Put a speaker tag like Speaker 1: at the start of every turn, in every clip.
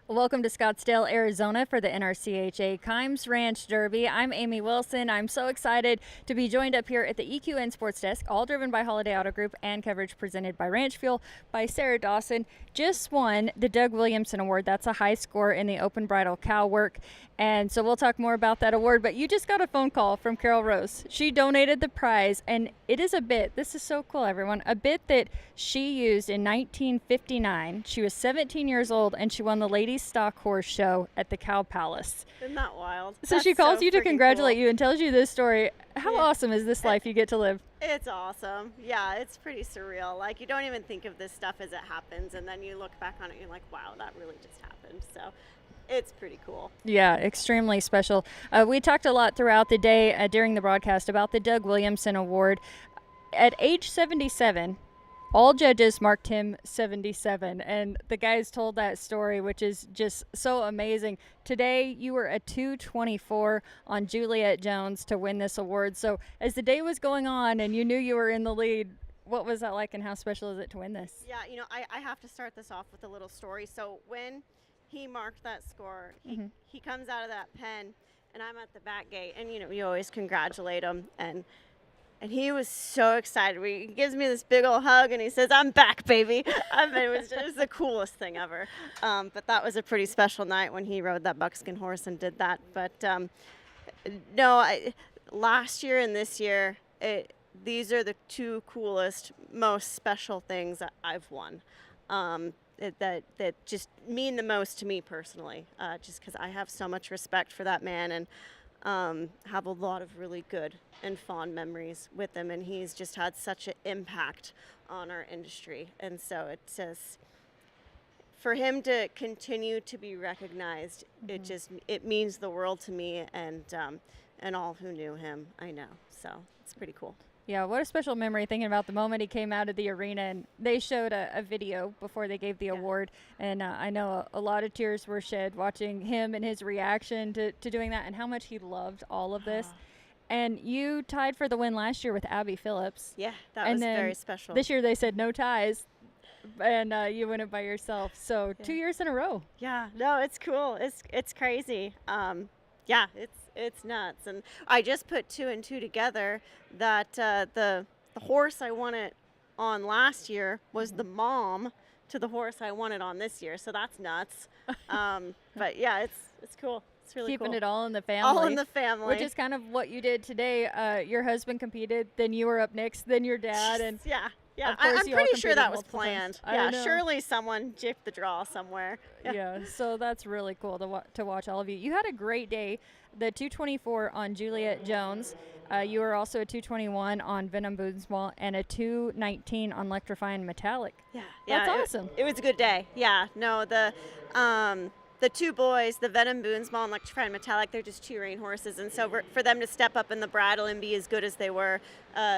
Speaker 1: Welcome to Scottsdale, Arizona for the NRCHA Kimes Ranch Derby. I'm Amy Wilson. I'm so excited to be joined up here at the EQN Sports Desk, all driven by Holiday Auto Group and coverage presented by Ranch Fuel by Sarah Dawson. Just won the Doug Williamson Award. That's a high score in the open bridle cow work. And so we'll talk more about that award. But you just got a phone call from Carol Rose. She donated the prize, and it is a bit, this is so cool, everyone, a bit that she used in 1959. She was 17 years old, and she won the Ladies Stock Horse Show at the Cow Palace.
Speaker 2: Isn't that wild?
Speaker 1: So she calls you to congratulate you and tells you this story. How awesome is this life you get to live?
Speaker 2: It's awesome. Yeah, it's pretty surreal. Like, you don't even think of this stuff as it happens, and then you look back on it and you're like, wow, that really just happened. So it's pretty cool.
Speaker 1: Yeah, extremely special. We talked a lot throughout the day during the broadcast about the Doug Williamson Award. At age 77, all judges marked him 77, and the guys told that story, which is just so amazing. Today, you were a 224 on Juliet Jones to win this award. So as the day was going on and you knew you were in the lead, what was that like, and how special is it to win this?
Speaker 2: Yeah, you know, I have to start this off with a little story. So when he marked that score, he comes out of that pen, and I'm at the back gate, and, you know, you always congratulate him, and he was so excited. He gives me this big old hug, and he says, "I'm back, baby." I mean, it was the coolest thing ever. But that was a pretty special night when he rode that buckskin horse and did that. But last year and this year, these are the two coolest, most special things that I've won. That just mean the most to me personally, just because I have so much respect for that man, and have a lot of really good and fond memories with him, and he's just had such an impact on our industry. And so it's just, for him to continue to be recognized, it means the world to me, and all who knew him, I know. So it's pretty cool.
Speaker 1: Yeah, what a special memory, thinking about the moment he came out of the arena, and they showed a video before they gave the award, and I know a lot of tears were shed watching him and his reaction to doing that, and how much he loved all of this. And you tied for the win last year with Abby Phillips.
Speaker 2: Yeah, that was very special.
Speaker 1: This year they said no ties, and you win it by yourself. So 2 years in a row.
Speaker 2: Yeah, no, it's cool. It's crazy. Yeah, it's nuts. And I just put two and two together that the horse I won it on last year was the mom to the horse I won it on this year. So that's nuts. But yeah, it's cool. It's really
Speaker 1: Keeping
Speaker 2: cool.
Speaker 1: it all in the family.
Speaker 2: All in the family.
Speaker 1: Which is kind of what you did today. Your husband competed, then you were up next, then your dad, and
Speaker 2: yeah. I'm
Speaker 1: you all
Speaker 2: pretty sure
Speaker 1: competed
Speaker 2: that was
Speaker 1: multiple
Speaker 2: planned.
Speaker 1: times.
Speaker 2: Yeah, surely someone jipped the draw somewhere.
Speaker 1: Yeah, so that's really cool to watch all of you. You had a great day. The 224 on Juliet Jones. You were also a 221 on Venom Boonsmall and a 219 on Electrifying Metallic.
Speaker 2: Yeah,
Speaker 1: that's awesome.
Speaker 2: It was a good day. Yeah, no, the two boys, the Venom Boonsmall and Electrifying Metallic, they're just two rein horses, and so for them to step up in the bridle and be as good as they were,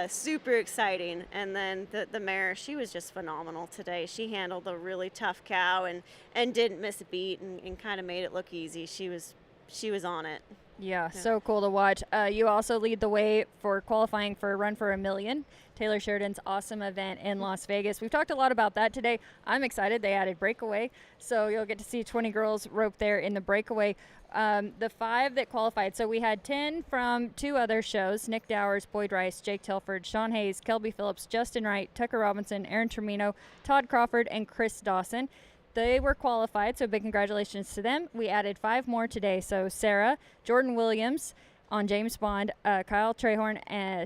Speaker 2: super exciting. And then the mare, she was just phenomenal today. She handled a really tough cow and didn't miss a beat, and kind of made it look easy. She was on it.
Speaker 1: Yeah, so cool to watch. You also lead the way for qualifying for a Run for $1 Million, Taylor Sheridan's awesome event in Las Vegas. We've talked a lot about that today. I'm excited. They added breakaway, so you'll get to see 20 girls rope there in the breakaway. The 5 that qualified, so we had 10 from 2 other shows: Nick Dowers, Boyd Rice, Jake Telford, Sean Hayes, Kelby Phillips, Justin Wright, Tucker Robinson, Aaron Termino, Todd Crawford, and Chris Dawson. They were qualified, so big congratulations to them. We added 5 more today. So Sarah, Jordan Williams on James Bond, Kyle Trehorn,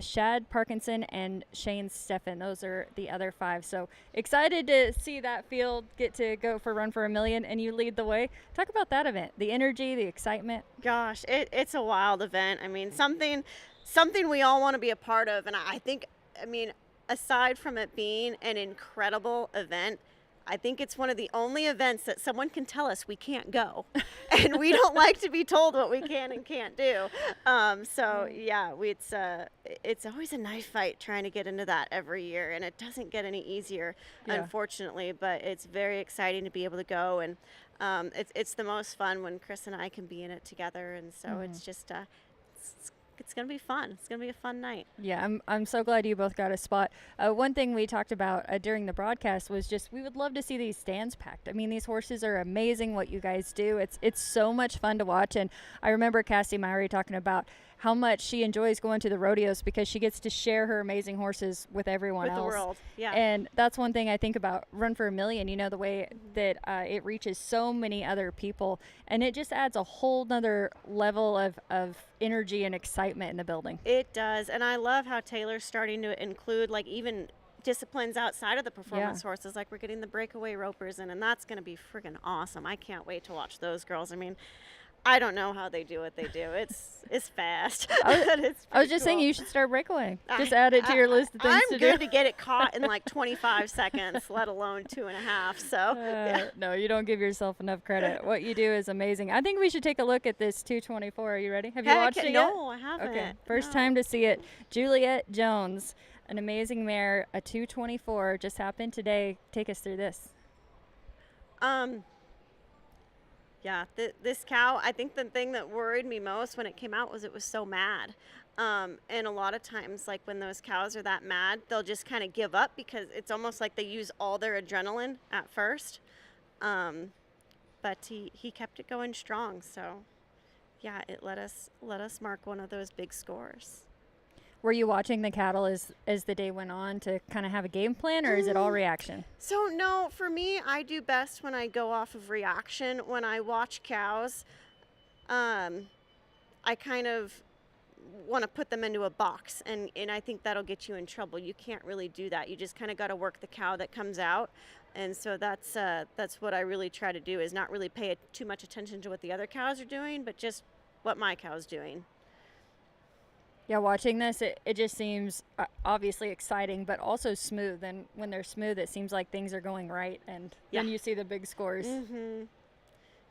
Speaker 1: Shad Parkinson, and Shane Steffen. Those are the other 5. So excited to see that field get to go for Run for $1 Million, and you lead the way. Talk about that event, the energy, the excitement.
Speaker 2: Gosh, it's a wild event. I mean, something we all want to be a part of. And I think, aside from it being an incredible event, I think it's one of the only events that someone can tell us we can't go. And we don't like to be told what we can and can't do. So yeah, it's always a knife fight trying to get into that every year, and it doesn't get any easier, unfortunately, but it's very exciting to be able to go. And it's the most fun when Chris and I can be in it together. And so it's just, it's It's going to be fun. It's going to be a fun night.
Speaker 1: Yeah, I'm so glad you both got a spot. One thing we talked about during the broadcast was just we would love to see these stands packed. I mean, these horses are amazing what you guys do. It's so much fun to watch. And I remember Cassie Mowry talking about how much she enjoys going to the rodeos because she gets to share her amazing horses with everyone
Speaker 2: With
Speaker 1: else.
Speaker 2: the world, yeah.
Speaker 1: And that's one thing I think about Run for a Million, you know, the way that it reaches so many other people. And it just adds a whole nother level of energy and excitement in the building.
Speaker 2: It does. And I love how Taylor's starting to include, like, even disciplines outside of the performance horses. Like, we're getting the breakaway ropers in, and that's going to be friggin' awesome. I can't wait to watch those girls. I mean, I don't know how they do what they do. It's fast.
Speaker 1: I was just saying you should start breakaway. Just add it to your list of things to do.
Speaker 2: I'm good to get it caught in like 25 seconds, let alone 2.5. So yeah.
Speaker 1: No, you don't give yourself enough credit. What you do is amazing. I think we should take a look at this 224. Are you ready? Have you watched it yet?
Speaker 2: No, I haven't.
Speaker 1: Okay, first time to see it. Juliet Jones, an amazing mare, a 224, just happened today. Take us through this.
Speaker 2: Yeah, this cow, I think the thing that worried me most when it came out was it was so mad. And a lot of times, like when those cows are that mad, they'll just kind of give up because it's almost like they use all their adrenaline at first. But he kept it going strong. So, yeah, it let us mark one of those big scores.
Speaker 1: Were you watching the cattle as the day went on to kind of have a game plan, or is it all reaction?
Speaker 2: So no, for me, I do best when I go off of reaction. When I watch cows, I kind of want to put them into a box, and I think that'll get you in trouble. You can't really do that. You just kind of got to work the cow that comes out. And so that's what I really try to do, is not really pay too much attention to what the other cows are doing, but just what my cow's doing.
Speaker 1: Yeah, watching this, it just seems obviously exciting, but also smooth. And when they're smooth, it seems like things are going right. And then you see the big scores.
Speaker 2: Mm-hmm.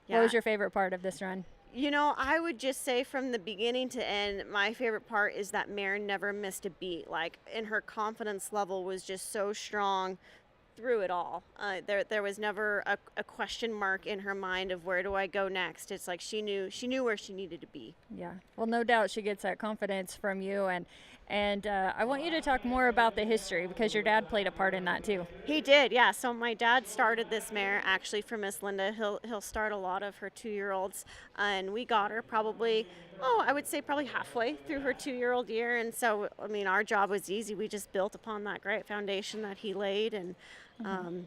Speaker 2: Yeah.
Speaker 1: What was your favorite part of this run?
Speaker 2: You know, I would just say from the beginning to end, my favorite part is that mare never missed a beat. Like, and her confidence level was just so strong through it all. There was never a question mark in her mind of where do I go next. It's like she knew where she needed to be.
Speaker 1: Yeah, well, no doubt she gets that confidence from you, and I want you to talk more about the history because your dad played a part in that too.
Speaker 2: He did, yeah. So my dad started this mare actually for Miss Linda. He'll start a lot of her 2-year-olds, and we got her probably, I would say probably halfway through her 2-year-old year. And so, I mean, our job was easy. We just built upon that great foundation that he laid, and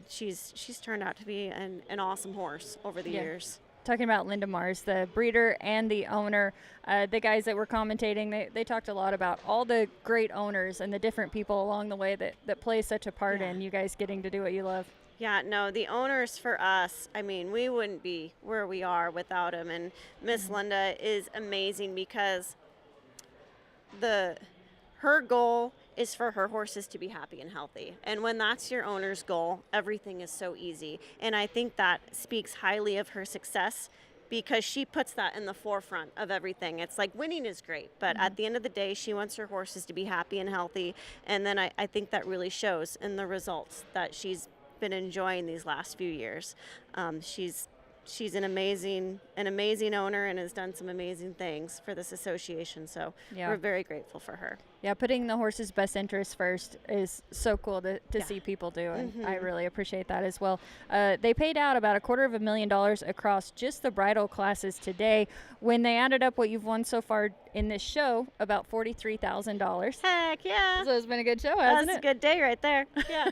Speaker 2: she's turned out to be an awesome horse over the years.
Speaker 1: Talking about Linda Mars, the breeder and the owner, the guys that were commentating, they talked a lot about all the great owners and the different people along the way that play such a part in you guys getting to do what you love.
Speaker 2: Yeah, no, the owners for us, I mean, we wouldn't be where we are without them. And Miss Linda is amazing because her goal is for her horses to be happy and healthy. And when that's your owner's goal, everything is so easy. And I think that speaks highly of her success because she puts that in the forefront of everything. It's like winning is great, but at the end of the day, she wants her horses to be happy and healthy. And then I think that really shows in the results that she's been enjoying these last few years. She's an amazing owner and has done some amazing things for this association. So we're very grateful for her.
Speaker 1: Yeah, putting the horse's best interest first is so cool to see people do, and I really appreciate that as well. They paid out about $250,000 across just the bridle classes today. When they added up what you've won so far in this show, about $43,000.
Speaker 2: Heck yeah.
Speaker 1: So it's been a good show, hasn't it?
Speaker 2: That's a good day right there. Yeah.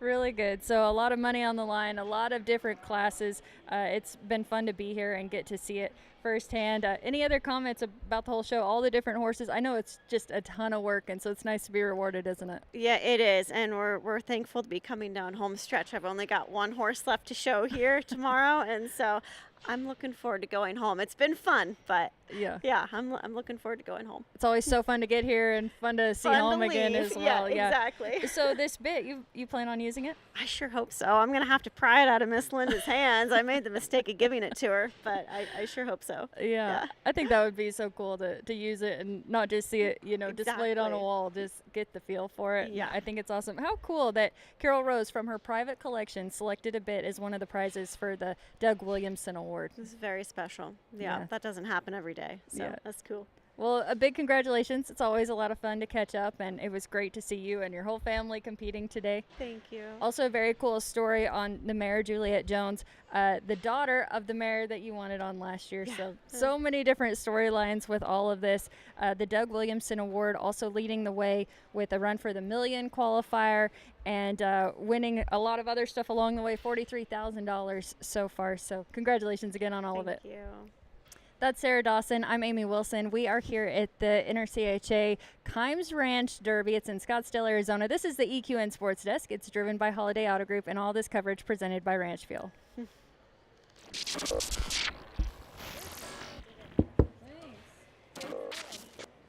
Speaker 1: Really good. So a lot of money on the line, a lot of different classes. It's been fun to be here and get to see it firsthand. Any other comments about the whole show, all the different horses? I know it's just a ton of work, and so it's nice to be rewarded, isn't it?
Speaker 2: Yeah, it is, and we're thankful to be coming down home stretch. I've only got one horse left to show here tomorrow, and so I'm looking forward to going home. It's been fun, but yeah, I'm looking forward to going home.
Speaker 1: It's always so fun to get here and fun to see home again as well.
Speaker 2: Yeah, exactly.
Speaker 1: So this bit, you plan on using it?
Speaker 2: I sure hope so. I'm gonna have to pry it out of Miss Linda's hands. I made the mistake of giving it to her, but I sure hope so.
Speaker 1: Yeah. I think that would be so cool to use it and not just see it, displayed on a wall, just get the feel for it.
Speaker 2: Yeah.
Speaker 1: I think it's awesome. How cool that Carol Rose from her private collection selected a bit as one of the prizes for the Doug Williamson Award.
Speaker 2: This is very special. Yeah, that doesn't happen every day, so that's cool.
Speaker 1: Well, a big congratulations. It's always a lot of fun to catch up, and it was great to see you and your whole family competing today.
Speaker 2: Thank you.
Speaker 1: Also, a very cool story on the mare, Juliet Jones, the daughter of the mare that you wanted on last year. So many different storylines with all of this. The Doug Williamson Award also leading the way with a Run for the Million qualifier and winning a lot of other stuff along the way, $43,000 so far. So congratulations again on all of it.
Speaker 2: Thank you.
Speaker 1: That's Sarah Dawson. I'm Amy Wilson. We are here at the NRCHA Kimes Ranch Derby. It's in Scottsdale, Arizona. This is the EQN Sports Desk. It's driven by Holiday Auto Group, and all this coverage presented by Ranch Fuel.